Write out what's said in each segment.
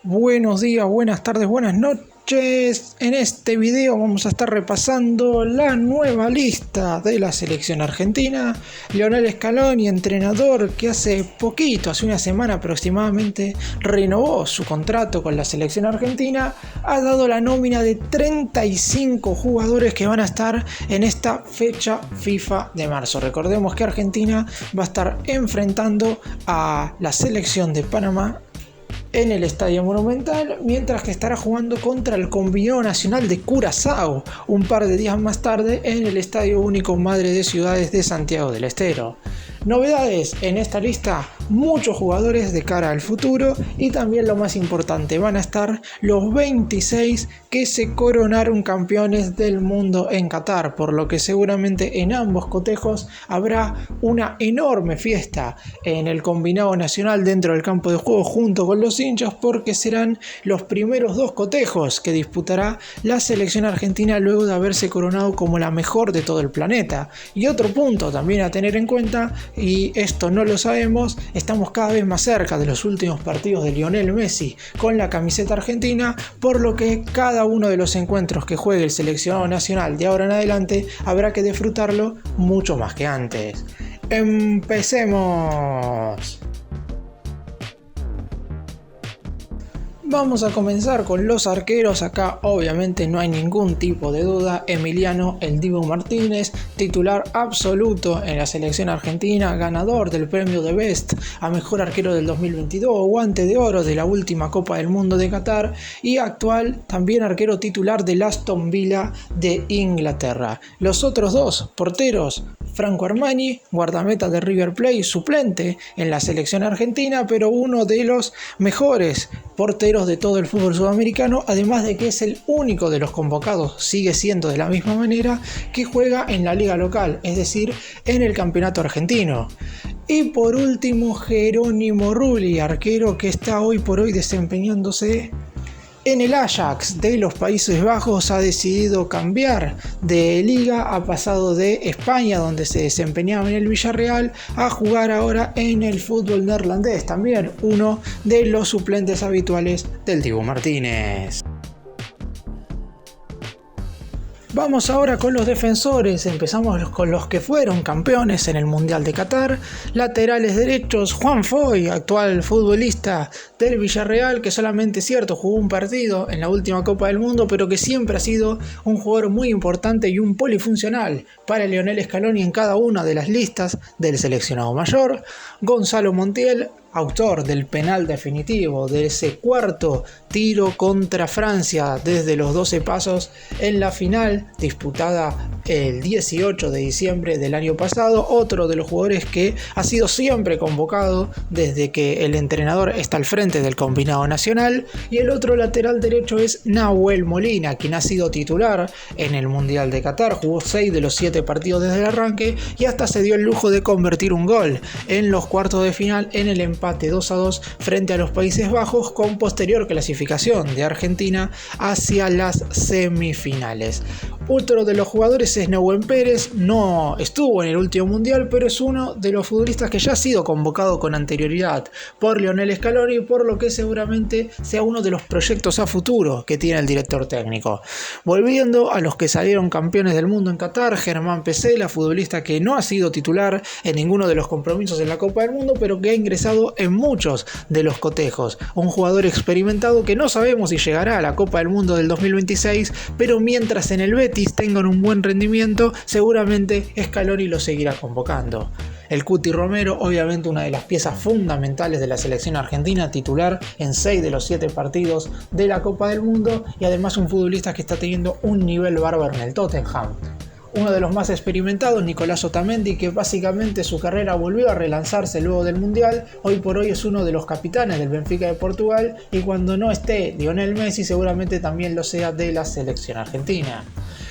Buenos días, buenas tardes, buenas noches. En este video vamos a estar repasando la nueva lista de la selección argentina. Lionel Scaloni, entrenador que hace una semana aproximadamente, renovó su contrato con la selección argentina, ha dado la nómina de 35 jugadores que van a estar en esta fecha FIFA de marzo. Recordemos que Argentina va a estar enfrentando a la selección de Panamá en el Estadio Monumental, mientras que estará jugando contra el combinado nacional de Curazao un par de días más tarde en el Estadio Único Madre de Ciudades de Santiago del Estero. Novedades en esta lista, muchos jugadores de cara al futuro, y también lo más importante, van a estar los 26 que se coronaron campeones del mundo en Qatar, por lo que seguramente en ambos cotejos habrá una enorme fiesta en el combinado nacional dentro del campo de juego junto con los hinchas, porque serán los primeros dos cotejos que disputará la selección argentina luego de haberse coronado como la mejor de todo el planeta. Y otro punto también a tener en cuenta, y esto no lo sabemos, estamos cada vez más cerca de los últimos partidos de Lionel Messi con la camiseta argentina, por lo que cada uno de los encuentros que juegue el seleccionado nacional de ahora en adelante habrá que disfrutarlo mucho más que antes. ¡Empecemos! Vamos a comenzar con los arqueros. Acá obviamente no hay ningún tipo de duda. Emiliano "El Dibu" Martínez, titular absoluto en la selección argentina, ganador del premio de Best a mejor arquero del 2022, guante de oro de la última Copa del Mundo de Qatar y actual también arquero titular del Aston Villa de Inglaterra. Los otros dos porteros: Franco Armani, guardameta de River Plate, suplente en la selección argentina, pero uno de los mejores porteros de todo el fútbol sudamericano, además de que es el único de los convocados, sigue siendo de la misma manera, que juega en la liga local, es decir, en el campeonato argentino. Y por último, Jerónimo Rulli, arquero que está hoy por hoy desempeñándose en el Ajax de los Países Bajos. Ha decidido cambiar de liga, ha pasado de España, donde se desempeñaba en el Villarreal, a jugar ahora en el fútbol neerlandés, también uno de los suplentes habituales del Dibu Martínez. Vamos ahora con los defensores. Empezamos con los que fueron campeones en el Mundial de Qatar. Laterales derechos: Juan Foy, actual futbolista del Villarreal, que solamente jugó un partido en la última Copa del Mundo, pero que siempre ha sido un jugador muy importante y un polifuncional para Lionel Scaloni en cada una de las listas del seleccionado mayor. Gonzalo Montiel, autor del penal definitivo, de ese cuarto tiro contra Francia desde los 12 pasos en la final disputada el 18 de diciembre del año pasado. Otro de los jugadores que ha sido siempre convocado desde que el entrenador está al frente del combinado nacional. Y el otro lateral derecho es Nahuel Molina, quien ha sido titular en el Mundial de Qatar, jugó 6 de los 7 partidos desde el arranque y hasta se dio el lujo de convertir un gol en los cuartos de final en el empate 2-2 frente a los Países Bajos, con posterior clasificación de Argentina hacia las semifinales. Otro de los jugadores es Nehuen Pérez. No estuvo en el último mundial, pero es uno de los futbolistas que ya ha sido convocado con anterioridad por Lionel Scaloni, por lo que seguramente sea uno de los proyectos a futuro que tiene el director técnico. Volviendo a los que salieron campeones del mundo en Qatar: Germán Pesela, futbolista que no ha sido titular en ninguno de los compromisos en la Copa del Mundo, pero que ha ingresado en muchos de los cotejos. Un jugador experimentado que no sabemos si llegará a la Copa del Mundo del 2026, pero mientras en el Betis tengan un buen rendimiento, seguramente Scaloni lo seguirá convocando. El Cuti Romero, obviamente una de las piezas fundamentales de la selección argentina, titular en 6 de los 7 partidos de la Copa del Mundo, y además un futbolista que está teniendo un nivel bárbaro en el Tottenham. Uno de los más experimentados, Nicolás Otamendi, que básicamente su carrera volvió a relanzarse luego del Mundial. Hoy por hoy es uno de los capitanes del Benfica de Portugal, y cuando no esté Lionel Messi seguramente también lo sea de la selección argentina.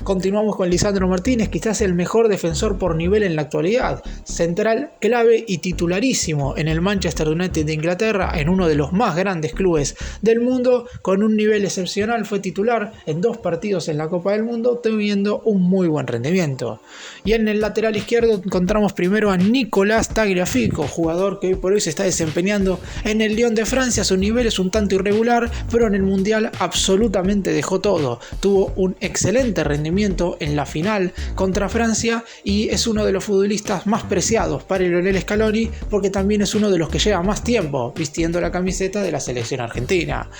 Continuamos con Lisandro Martínez, quizás el mejor defensor por nivel en la actualidad, central clave y titularísimo en el Manchester United de Inglaterra, en uno de los más grandes clubes del mundo, con un nivel excepcional, fue titular en 2 partidos en la Copa del Mundo, teniendo un muy buen rendimiento. Y en el lateral izquierdo encontramos primero a Nicolás Tagliafico, jugador que hoy por hoy se está desempeñando en el Lyon de Francia. Su nivel es un tanto irregular, pero en el Mundial absolutamente dejó todo. Tuvo un excelente rendimiento en la final contra Francia y es uno de los futbolistas más preciados para Lionel Scaloni, porque también es uno de los que lleva más tiempo vistiendo la camiseta de la selección argentina.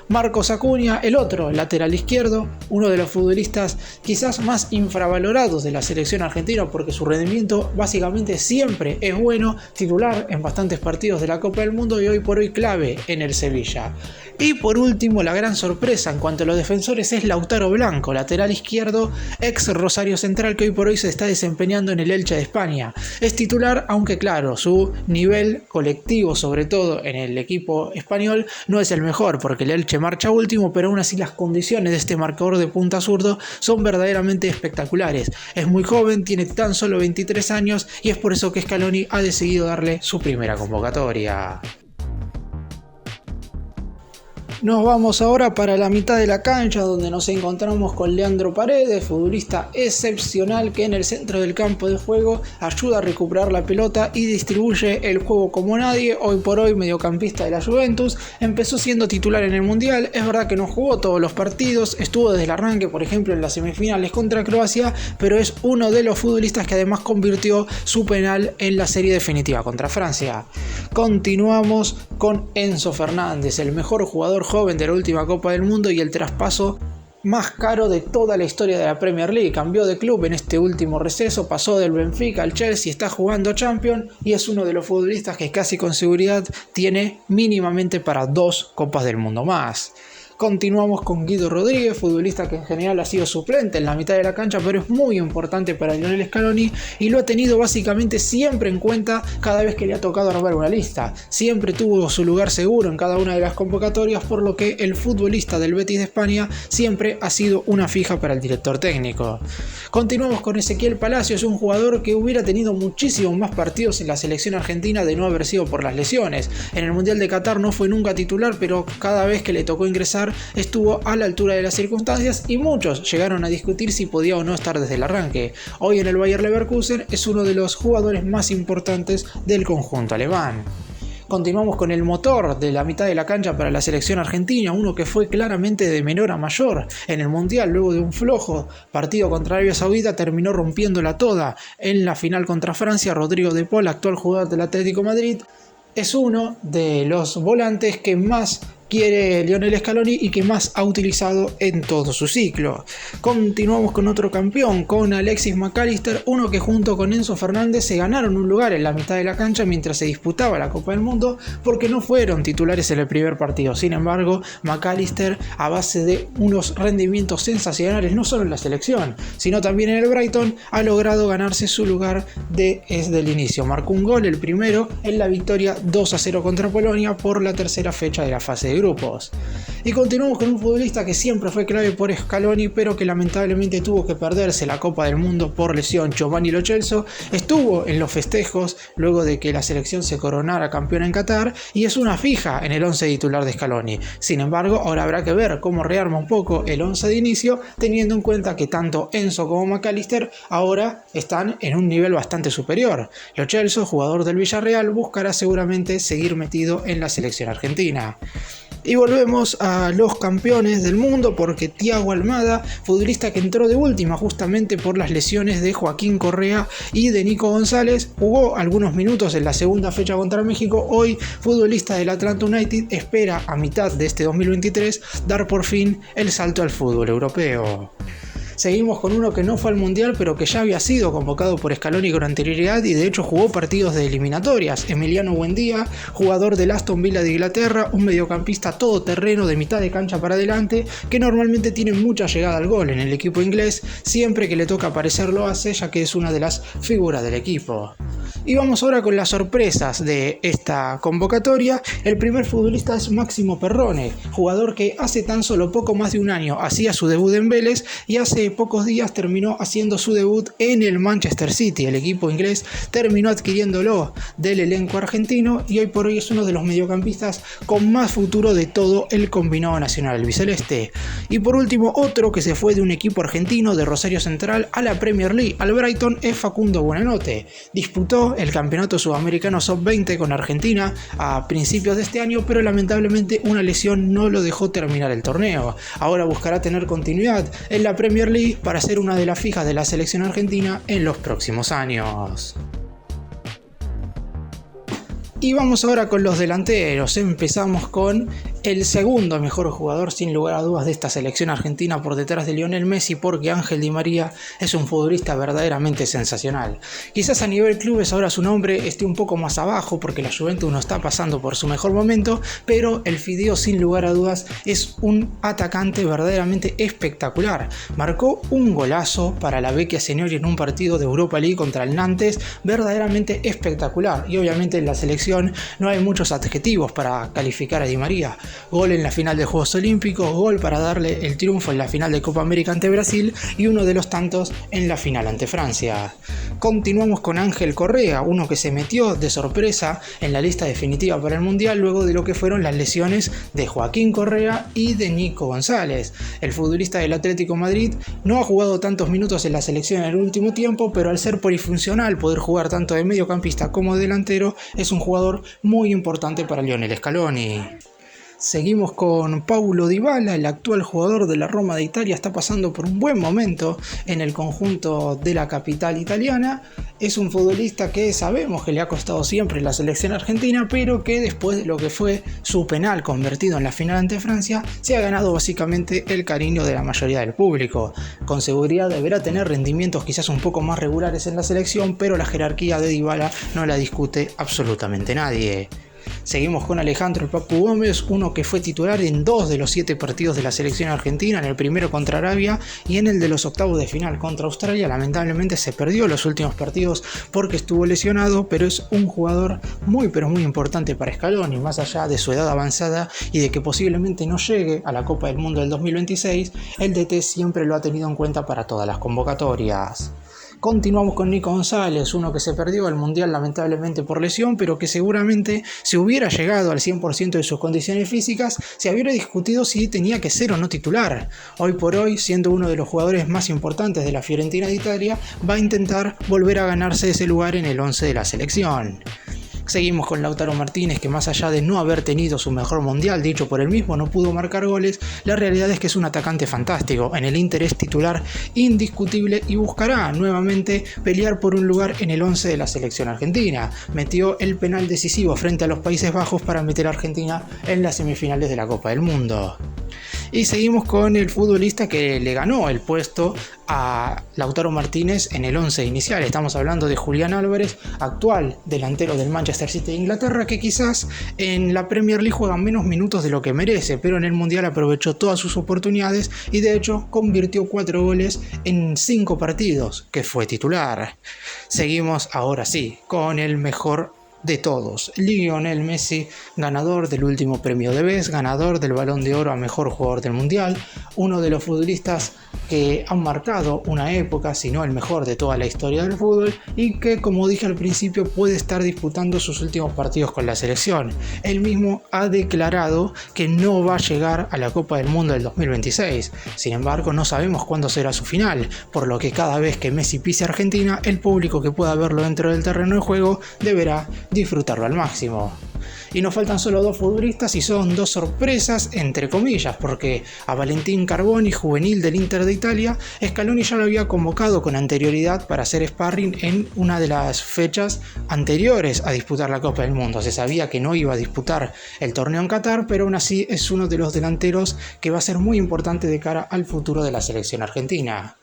Marcos Acuña, el otro lateral izquierdo, uno de los futbolistas quizás más infravalorados de la selección argentina, porque su rendimiento básicamente siempre es bueno, titular en bastantes partidos de la Copa del Mundo y hoy por hoy clave en el Sevilla. Y por último, la gran sorpresa en cuanto a los defensores es Lautaro Blanco, lateral izquierdo, ex Rosario Central, que hoy por hoy se está desempeñando en el Elche de España. Es titular, aunque claro, su nivel colectivo, sobre todo en el equipo español, no es el mejor, porque el Elche marcha último, pero aún así las condiciones de este marcador de punta zurdo son verdaderamente espectaculares. Es muy joven, tiene tan solo 23 años y es por eso que Scaloni ha decidido darle su primera convocatoria. Nos vamos ahora para la mitad de la cancha, donde nos encontramos con Leandro Paredes, futbolista excepcional que en el centro del campo de juego ayuda a recuperar la pelota y distribuye el juego como nadie. Hoy por hoy mediocampista de la Juventus, empezó siendo titular en el Mundial. Es verdad que no jugó todos los partidos, estuvo desde el arranque, por ejemplo en las semifinales contra Croacia, pero es uno de los futbolistas que además convirtió su penal en la serie definitiva contra Francia. Continuamos con Enzo Fernández, el mejor jugador joven de la última Copa del Mundo y el traspaso más caro de toda la historia de la Premier League. Cambió de club en este último receso, pasó del Benfica al Chelsea, está jugando Champions y es uno de los futbolistas que casi con seguridad tiene mínimamente para 2 Copas del Mundo más. Continuamos con Guido Rodríguez, futbolista que en general ha sido suplente en la mitad de la cancha, pero es muy importante para Lionel Scaloni y lo ha tenido básicamente siempre en cuenta cada vez que le ha tocado armar una lista. Siempre tuvo su lugar seguro en cada una de las convocatorias, por lo que el futbolista del Betis de España siempre ha sido una fija para el director técnico. Continuamos con Ezequiel Palacios, un jugador que hubiera tenido muchísimos más partidos en la selección argentina de no haber sido por las lesiones. En el Mundial de Qatar no fue nunca titular, pero cada vez que le tocó ingresar estuvo a la altura de las circunstancias y muchos llegaron a discutir si podía o no estar desde el arranque. Hoy en el Bayer Leverkusen es uno de los jugadores más importantes del conjunto alemán. Continuamos con el motor de la mitad de la cancha para la selección argentina, uno que fue claramente de menor a mayor en el Mundial. Luego de un flojo partido contra Arabia Saudita terminó rompiéndola toda en la final contra Francia. Rodrigo de Paul, actual jugador del Atlético de Madrid, es uno de los volantes que más quiere Lionel Scaloni y que más ha utilizado en todo su ciclo. Continuamos con otro campeón, con Alexis McAllister, uno que junto con Enzo Fernández se ganaron un lugar en la mitad de la cancha mientras se disputaba la Copa del Mundo, porque no fueron titulares en el primer partido. Sin embargo, McAllister, a base de unos rendimientos sensacionales, no solo en la selección, sino también en el Brighton, ha logrado ganarse su lugar desde el inicio. Marcó un gol, el primero, en la victoria 2-0 contra Polonia por la tercera fecha de la fase de grupos. Y continuamos con un futbolista que siempre fue clave por Scaloni, pero que lamentablemente tuvo que perderse la Copa del Mundo por lesión. Giovanni Lo Celso estuvo en los festejos luego de que la selección se coronara campeona en Qatar y es una fija en el 11 titular de Scaloni. Sin embargo, ahora habrá que ver cómo rearma un poco el 11 de inicio, teniendo en cuenta que tanto Enzo como McAllister ahora están en un nivel bastante superior. Lo Celso, jugador del Villarreal, buscará seguramente seguir metido en la selección argentina. Y volvemos a los campeones del mundo, porque Thiago Almada, futbolista que entró de última justamente por las lesiones de Joaquín Correa y de Nico González, jugó algunos minutos en la segunda fecha contra México. Hoy, futbolista del Atlanta United, espera a mitad de este 2023 dar por fin el salto al fútbol europeo. Seguimos con uno que no fue al Mundial, pero que ya había sido convocado por Scaloni con anterioridad y de hecho jugó partidos de eliminatorias. Emiliano Buendía, jugador del Aston Villa de Inglaterra, un mediocampista todoterreno de mitad de cancha para adelante, que normalmente tiene mucha llegada al gol en el equipo inglés. Siempre que le toca aparecer lo hace, ya que es una de las figuras del equipo. Y vamos ahora con las sorpresas de esta convocatoria. El primer futbolista es Máximo Perrone, jugador que hace tan solo poco más de un año hacía su debut en Vélez y hace pocos días terminó haciendo su debut en el Manchester City. El equipo inglés terminó adquiriéndolo del elenco argentino y hoy por hoy es uno de los mediocampistas con más futuro de todo el combinado nacional albiceleste. Y por último, otro que se fue de un equipo argentino de Rosario Central a la Premier League, al Brighton, es Facundo Buenanote. Disputó el campeonato sudamericano sub-20 con Argentina a principios de este año, pero lamentablemente una lesión no lo dejó terminar el torneo. Ahora buscará tener continuidad en la Premier League para ser una de las fijas de la selección argentina en los próximos años. Y vamos ahora con los delanteros. Empezamos con el segundo mejor jugador sin lugar a dudas de esta selección argentina por detrás de Lionel Messi, porque Ángel Di María es un futbolista verdaderamente sensacional. Quizás a nivel clubes ahora su nombre esté un poco más abajo porque la Juventus no está pasando por su mejor momento, pero el Fideo sin lugar a dudas es un atacante verdaderamente espectacular. Marcó un golazo para la Vecchia Signori en un partido de Europa League contra el Nantes, verdaderamente espectacular, y obviamente en la selección no hay muchos adjetivos para calificar a Di María. Gol en la final de Juegos Olímpicos, gol para darle el triunfo en la final de Copa América ante Brasil y uno de los tantos en la final ante Francia. Continuamos con Ángel Correa, uno que se metió de sorpresa en la lista definitiva para el Mundial luego de lo que fueron las lesiones de Joaquín Correa y de Nico González. El futbolista del Atlético Madrid no ha jugado tantos minutos en la selección en el último tiempo, pero al ser polifuncional, poder jugar tanto de mediocampista como de delantero, es un jugador muy importante para Lionel Scaloni. Seguimos con Paulo Dybala, el actual jugador de la Roma de Italia, está pasando por un buen momento en el conjunto de la capital italiana. Es un futbolista que sabemos que le ha costado siempre la selección argentina, pero que después de lo que fue su penal convertido en la final ante Francia, se ha ganado básicamente el cariño de la mayoría del público. Con seguridad deberá tener rendimientos quizás un poco más regulares en la selección, pero la jerarquía de Dybala no la discute absolutamente nadie. Seguimos con Alejandro el Papu Gómez, uno que fue titular en 2 de los 7 partidos de la selección argentina, en el primero contra Arabia y en el de los octavos de final contra Australia. Lamentablemente se perdió los últimos partidos porque estuvo lesionado, pero es un jugador muy pero muy importante para Scaloni, más allá de su edad avanzada y de que posiblemente no llegue a la Copa del Mundo del 2026, el DT siempre lo ha tenido en cuenta para todas las convocatorias. Continuamos con Nico González, uno que se perdió el Mundial lamentablemente por lesión, pero que seguramente si hubiera llegado al 100% de sus condiciones físicas, se hubiera discutido si tenía que ser o no titular. Hoy por hoy, siendo uno de los jugadores más importantes de la Fiorentina de Italia, va a intentar volver a ganarse ese lugar en el 11 de la selección. Seguimos con Lautaro Martínez, que más allá de no haber tenido su mejor mundial, dicho por él mismo, no pudo marcar goles. La realidad es que es un atacante fantástico. En el Inter es titular indiscutible y buscará nuevamente pelear por un lugar en el 11 de la selección argentina. Metió el penal decisivo frente a los Países Bajos para meter a Argentina en las semifinales de la Copa del Mundo. Y seguimos con el futbolista que le ganó el puesto a Lautaro Martínez en el 11 inicial. Estamos hablando de Julián Álvarez, actual delantero del Manchester City de Inglaterra, que quizás en la Premier League juega menos minutos de lo que merece, pero en el Mundial aprovechó todas sus oportunidades y de hecho convirtió 4 goles en 5 partidos que fue titular. Seguimos ahora sí con el mejor de todos, Lionel Messi, ganador del último premio de Best, ganador del Balón de Oro a mejor jugador del Mundial, uno de los futbolistas que han marcado una época, si no el mejor de toda la historia del fútbol, y que, como dije al principio, puede estar disputando sus últimos partidos con la selección. Él mismo ha declarado que no va a llegar a la Copa del Mundo del 2026. Sin embargo, no sabemos cuándo será su final, por lo que cada vez que Messi pise Argentina, el público que pueda verlo dentro del terreno de juego deberá disfrutarlo al máximo. Y nos faltan solo 2 futbolistas y son 2 sorpresas entre comillas, porque a Valentín Carboni, juvenil del Inter de Italia, Scaloni ya lo había convocado con anterioridad para hacer sparring en una de las fechas anteriores a disputar la Copa del Mundo. Se sabía que no iba a disputar el torneo en Qatar, pero aún así es uno de los delanteros que va a ser muy importante de cara al futuro de la selección argentina.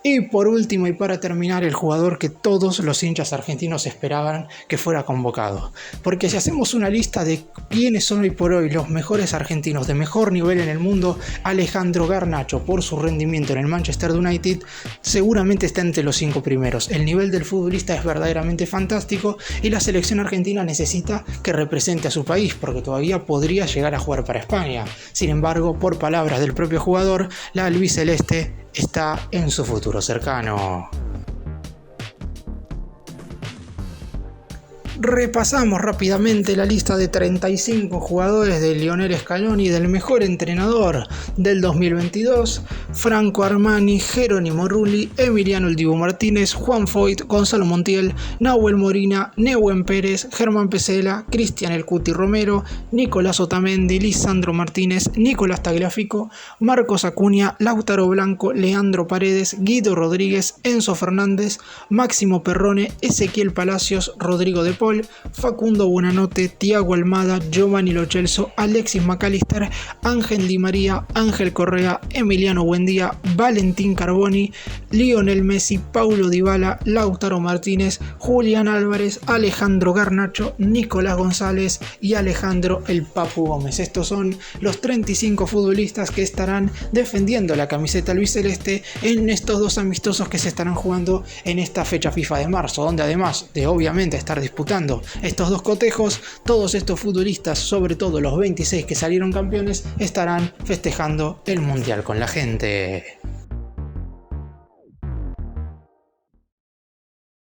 Y por último y para terminar, el jugador que todos los hinchas argentinos esperaban que fuera convocado. Porque si hacemos una lista de quiénes son hoy por hoy los mejores argentinos de mejor nivel en el mundo, Alejandro Garnacho, por su rendimiento en el Manchester United, seguramente está entre los 5 primeros. El nivel del futbolista es verdaderamente fantástico y la selección argentina necesita que represente a su país porque todavía podría llegar a jugar para España. Sin embargo, por palabras del propio jugador, la albiceleste está en su futuro cercano. Repasamos rápidamente la lista de 35 jugadores de Lionel Scaloni, del mejor entrenador del 2022: Franco Armani, Jerónimo Rulli, Emiliano El Dibu Martínez, Juan Foyt, Gonzalo Montiel, Nahuel Molina, Nehuen Pérez, Germán Pesela, Cristian El Cuti Romero, Nicolás Otamendi, Lisandro Martínez, Nicolás Tagliafico, Marcos Acuña, Lautaro Blanco, Leandro Paredes, Guido Rodríguez, Enzo Fernández, Máximo Perrone, Ezequiel Palacios, Rodrigo de Paul, Facundo Buonanotte, Thiago Almada, Giovanni Lo Celso, Alexis McAllister, Ángel Di María, Ángel Correa, Emiliano Buendía, Valentín Carboni, Lionel Messi, Paulo Dybala, Lautaro Martínez, Julián Álvarez, Alejandro Garnacho, Nicolás González y Alejandro El Papu Gómez. Estos son los 35 futbolistas que estarán defendiendo la camiseta albiceleste en estos 2 amistosos que se estarán jugando en esta fecha FIFA de marzo, donde además de obviamente estar disputando estos 2 cotejos, todos estos futbolistas, sobre todo los 26 que salieron campeones, estarán festejando el mundial con la gente.